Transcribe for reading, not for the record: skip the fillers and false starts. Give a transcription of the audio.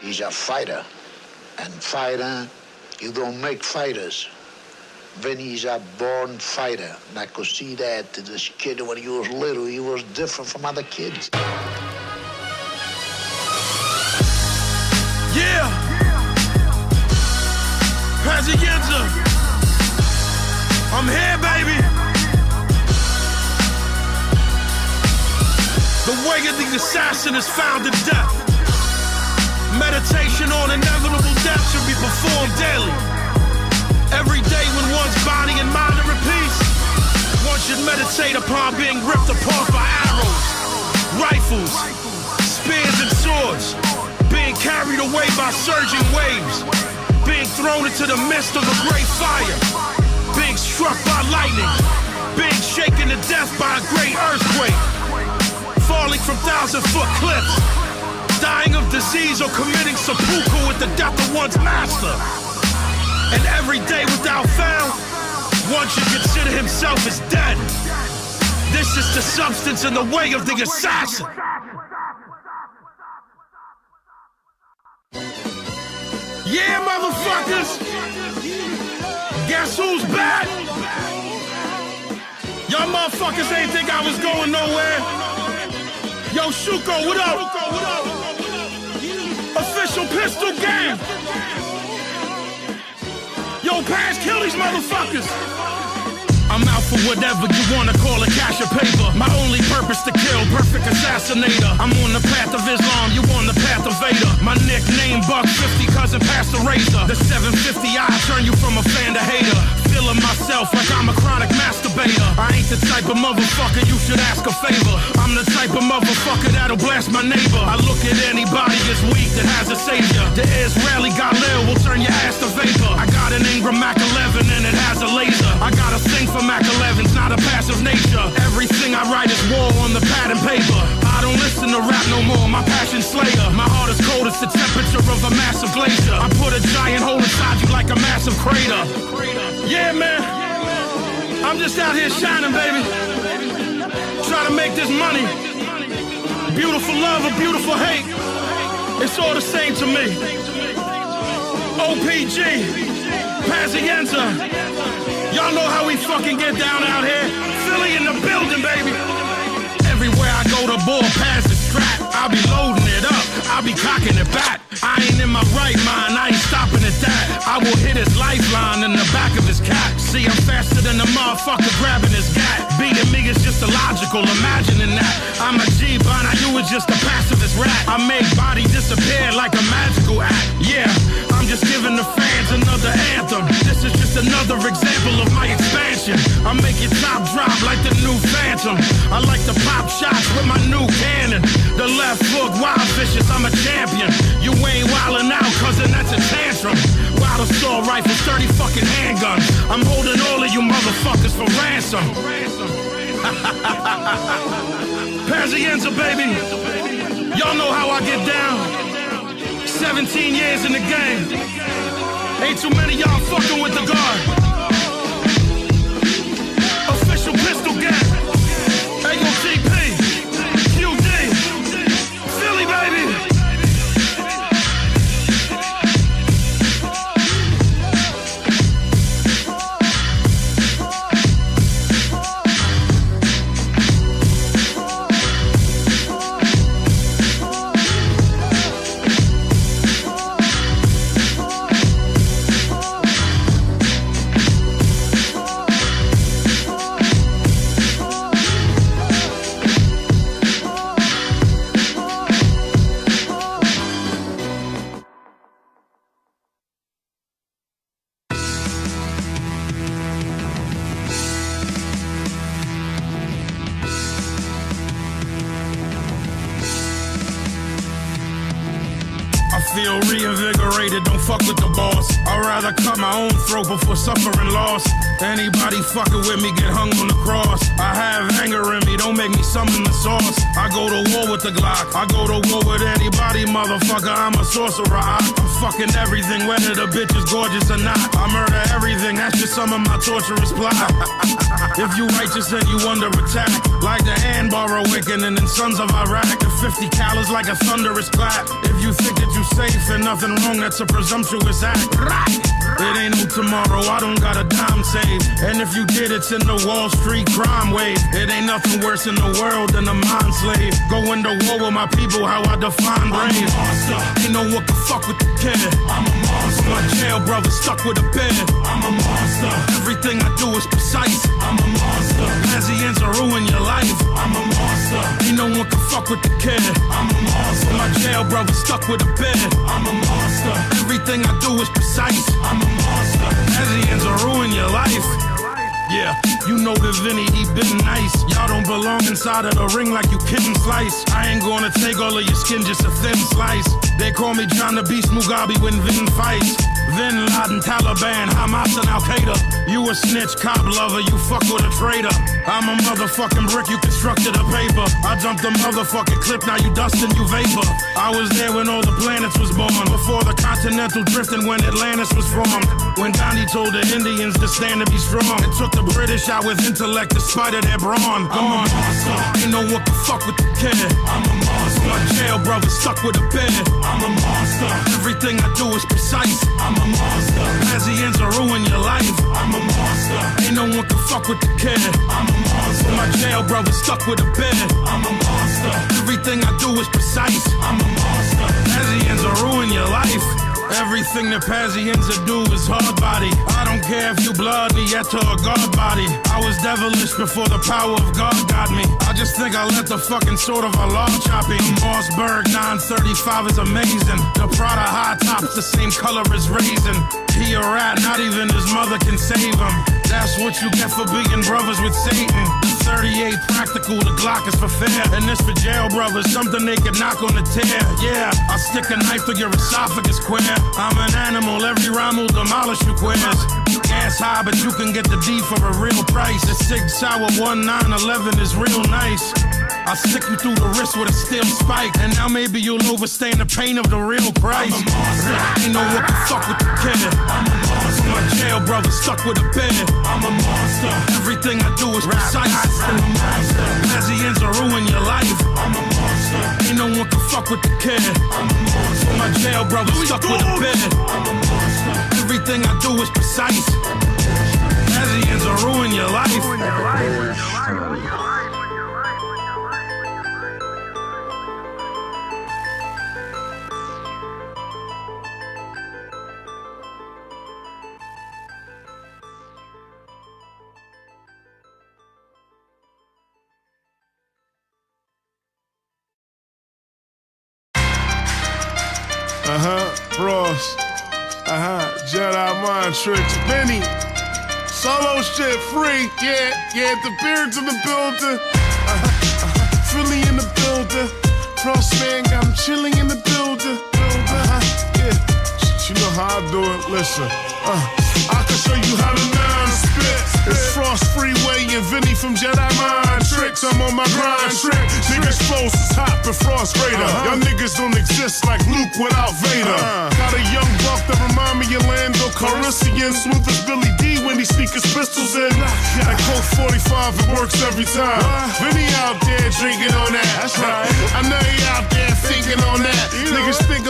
He's a fighter. And fighter, you don't make fighters. Vinny's a born fighter. And I could see that to this kid when he was little. He was different from other kids. Yeah! Pazienza! I'm here, baby! The way of the assassin is found in death. Meditation on inevitable death should be performed daily. Every day when one's body and mind are at peace, one should meditate upon being ripped apart by arrows, rifles, spears and swords, being carried away by surging waves, being thrown into the midst of a great fire, being struck by lightning, being shaken to death by a great earthquake, falling from 1,000-foot cliffs, dying of disease or committing seppuku with the death of one's master. And every day without fail, one should consider himself as dead. This is the substance and the way of the assassin. Yeah, motherfuckers! Guess who's back? Y'all motherfuckers ain't think I was going nowhere. Yo, Shuko, what up? Official Pistol Gang. Yo, Paz, kill these motherfuckers. I'm out for whatever you wanna call a cash or paper. My only purpose to kill, perfect assassinator. I'm on the path of Islam, you on the path of Vader. My nickname Buck 50, cousin past the razor. The 750, I turn you from a fan to hater. Feeling myself like I'm a chronic masturbator. I ain't the type of motherfucker you should ask a favor. I'm the type of motherfucker that'll blast my neighbor. I look at anybody as weak that has a savior. The Israeli Galil will turn your ass to vapor. I got an Ingram Mac 11 and it has a laser. I got a thing for Mac 11's, not a passive nature. Everything I write is war on the pad and paper. I don't listen to rap no more, my passion slayer. My heart is cold as the temperature of a massive glacier. I put a giant hole inside you like a massive crater. Yeah, man, I'm just out here shining, baby. Trying to make this money. Beautiful love or beautiful hate, it's all the same to me. OPG, Pazienza, y'all know how we fucking get down out here. Philly in the building, baby. Everywhere I go, the ball pass the strap. I'll be loading it up, I'll be cocking it back. I ain't in my right mind, I ain't stopping at that. I will hit his lifeline in the back of his cap. See, I'm faster than the motherfucker grabbing his gat. Beating me is just illogical, imagining that. I'm a G, but now you was just a pacifist rat. I make body disappear like a magical act. Yeah, I'm just giving the fans another anthem. This is just another example of my expansion. I make your top drop like the new Phantom. I like to pop shots with my new cannon. The left hook, wild vicious, I'm a champion. You ain't wildin' out, cousin, that's a tantrum. Wild assault rifles, 30 fucking handguns. I'm holding all of you motherfuckers for ransom. Pazienza, baby. Y'all know how I get down. 17 years in the game. Ain't too many y'all fucking with the guard. Official Pistol Gang. AOTP. QD. Philly, baby. Feel reinvigorated, don't fuck with the boss. I'd rather cut my own throat before suffering loss. Anybody fucking with me get hung on the cross. I have anger in me, don't make me summon the sauce. I go to war with the Glock, I go to war with anybody, motherfucker, I'm a sorcerer. I'm fucking everything, whether the bitch is gorgeous or not. I murder everything, that's just some of my torturous plot. If you righteous then you under attack, like the Anbar awakening in Sons of Iraq. The 50 calories like a thunderous clap. If you think that you safe in doing nothing wrong, that's a presumptuous act. It ain't no tomorrow, I don't got a dime saved. And if you did, it's in the Wall Street crime wave. It ain't nothing worse in the world than a mind slave. Going to war with my people, how I define brave. Ain't no one can fuck with the kid. I'm a monster. My jail brother stuck with a bed. I'm a monster. Everything I do is precise. I'm a monster. Pazienza ruin your life. I'm a monster. Ain't no one can fuck with the kid. I'm a monster. My jail brother stuck with a bed. I'm a monster. Everything I do is precise. I'm a monster. Pazienza ruin your life. Yeah, you know the Vinny, he been nice. Y'all don't belong inside of the ring like you kitten slice. I ain't gonna take all of your skin, just a thin slice. They call me John the Beast Mugabe when Vin fights. Bin Laden, Taliban, Hamas and Al-Qaeda. You a snitch, cop lover, you fuck with a traitor. I'm a motherfucking brick, you constructed a paper. I jumped a motherfucking clip, now you dust and you vapor. I was there when all the planets was born. Before the continental drift and when Atlantis was formed. When Gandhi told the Indians to stand and be strong. It took the British out with intellect despite of their brawn. Come on, ain't no one can fuck with the kid. I'm a monster. My jail brother stuck with a bed. I'm a monster. Everything I do is precise. I'm a monster. Pazienza ruin your life. I'm a monster. Ain't no one can fuck with the kid. I'm a monster. My jail brother stuck with a bed. I'm a monster. Everything I do is precise. I'm a monster. Pazienza ruin your life. Everything that Pazienza do is hard body. I don't care if you blood me yet to a god body. I was devilish before the power of God got me. I just think I let the fucking sword of Allah chop me. Mossberg 935 is amazing. The Prada high top's the same color as raisin. He a rat, not even his mother can save him. That's what you get for being brothers with Satan. The 38 practical, the Glock is for fair. And this for jail brothers, something they could knock on the tear. Yeah, I stick a knife through your esophagus queer. I'm an animal, every rhyme will demolish you queers. Gas high, but you can get the D for a real price. The Sig Sauer 1911 is real nice. I stick you through the wrist with a steel spike. And now maybe you'll overstand the pain of the real Christ. Ain't no one can fuck with the kid. I'm a monster. My jail brother stuck with a bed. I'm a monster. Everything I do is precise. I'm a monster. Pazienza ruin your life. I'm a monster. Ain't no one can fuck with the kid. I'm a monster. My jail brother stuck with a bed. I'm a monster. Everything I do is precise. Pazienza ruin your life. Frost. Jedi mind tricks. Benny. Solo shit free. Yeah, the beard's in the building. Philly in the building. Frost man got him chilling in the building. Yeah. You know how I do it. Listen. I can show you how to non-spit. It's Frost Freeway and Vinny from Jedi Mind Tricks. I'm on my grind trick. Niggas flows is hot but Frost Raider. Y'all niggas don't exist like Luke without Vader. Got a young buck that remind me of Lando Calrissian. Smooth as Billy D when he sneak his pistols in. That Colt 45, it works every time. Vinny out there drinking on that. I know he out there thinking on that. Niggas think